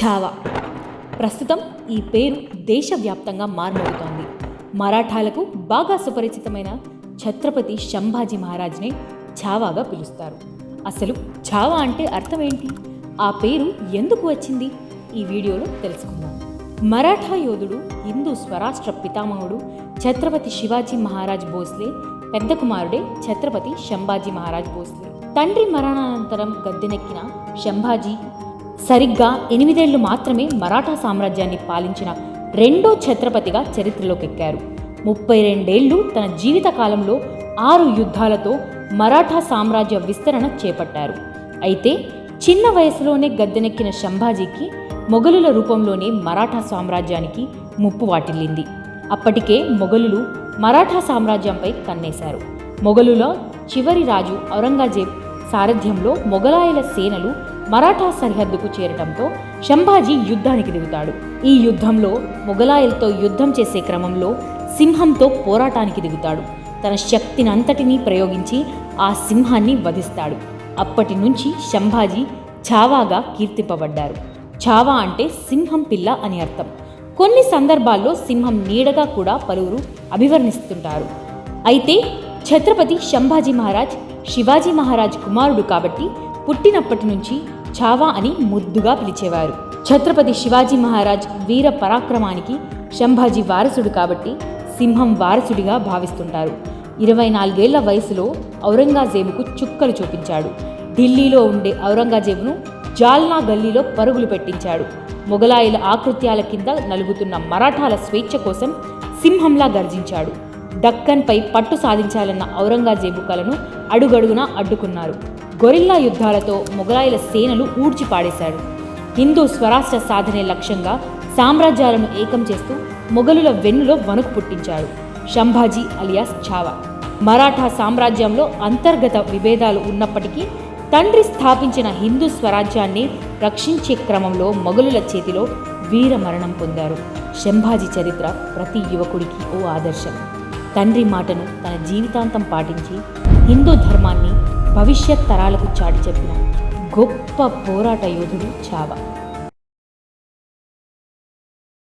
ఛావా. ప్రస్తుతం ఈ పేరు దేశవ్యాప్తంగా మార్మోగుతోంది. మరాఠాలకు బాగా సుపరిచితమైన ఛత్రపతి సంభాజీ మహారాజ్నే ఛావాగా పిలుస్తారు. అసలు ఛావా అంటే అర్థం ఏంటి? ఆ పేరు ఎందుకు వచ్చింది? ఈ వీడియోలో తెలుసుకుందాం. మరాఠా యోధుడు, హిందూ స్వరాష్ట్ర పితామహుడు ఛత్రపతి శివాజీ మహారాజ్ భోస్లే పెద్ద కుమారుడే ఛత్రపతి సంభాజీ మహారాజ్ భోస్లే. తండ్రి మరణానంతరం గద్దెనెక్కిన సంభాజీ సరిగ్గా 8 ఏళ్లు మాత్రమే మరాఠా సామ్రాజ్యాన్ని పాలించిన రెండో ఛత్రపతిగా చరిత్రలోకెక్కారు. 32 ఏళ్లు తన జీవిత కాలంలో 6 యుద్ధాలతో మరాఠా సామ్రాజ్య విస్తరణ చేపట్టారు. అయితే చిన్న వయసులోనే గద్దెనెక్కిన సంభాజీకి మొఘలుల రూపంలోనే మరాఠా సామ్రాజ్యానికి ముప్పు వాటిల్లింది. అప్పటికే మొఘలులు మరాఠా సామ్రాజ్యంపై కన్నేశారు. మొఘలుల చివరి రాజు ఔరంగజేబ్ సారథ్యంలో మొఘలాయుల సేనలు మరాఠా సరిహద్దుకు చేరటంతో సంభాజీ యుద్ధానికి దిగుతాడు. ఈ యుద్ధంలో మొఘలాయులతో యుద్ధం చేసే క్రమంలో సింహంతో పోరాటానికి దిగుతాడు. తన శక్తినంతటినీ ప్రయోగించి ఆ సింహాన్ని వధిస్తాడు. అప్పటి నుంచి సంభాజీ ఛావాగా కీర్తింపబడ్డారు. ఛావా అంటే సింహం పిల్ల అని అర్థం. కొన్ని సందర్భాల్లో సింహం నీడగా కూడా పలువురు అభివర్ణిస్తుంటారు. అయితే ఛత్రపతి సంభాజీ మహారాజ్ శివాజీ మహారాజ్ కుమారుడు కాబట్టి పుట్టినప్పటి నుంచి ఛావా అని ముద్దుగా పిలిచేవారు. ఛత్రపతి శివాజీ మహారాజ్ వీర పరాక్రమానికి సంభాజీ వారసుడు కాబట్టి సింహం వారసుడిగా భావిస్తుంటారు. 24 ఏళ్ల వయసులో ఔరంగజేబుకు చుక్కలు చూపించాడు. ఢిల్లీలో ఉండే ఔరంగజేబును జాల్నా గల్లీలో పరుగులు పెట్టించాడు. మొఘలాయుల ఆకృత్యాల కింద నలుగుతున్న మరాఠాల స్వేచ్ఛ కోసం సింహంలా గర్జించాడు. దక్కన్పై పట్టు సాధించాలన్న ఔరంగజేబు కలను అడుగడుగునా అడ్డుకున్నారు. గొరిల్లా యుద్ధాలతో మొఘలాయుల సేనలు ఊడ్చిపాడేశాడు. హిందూ స్వరాష్ట్ర సాధనే లక్ష్యంగా సామ్రాజ్యాలను ఏకం చేస్తూ మొఘలుల వెన్నులో వణుకు పుట్టించాడు సంభాజీ అలియాస్ ఛావా. మరాఠా సామ్రాజ్యంలో అంతర్గత విభేదాలు ఉన్నప్పటికీ తండ్రి స్థాపించిన హిందూ స్వరాజ్యాన్ని రక్షించే క్రమంలో మొఘలుల చేతిలో వీర మరణం పొందారు. సంభాజీ చరిత్ర ప్రతి యువకుడికి ఓ ఆదర్శం. తండ్రి మాటను తన జీవితాంతం పాటించి హిందూ ధర్మాన్ని భవిష్యత్ తరాలకు చాటి చెప్పిన గొప్ప పోరాట యోధుడు ఛావా.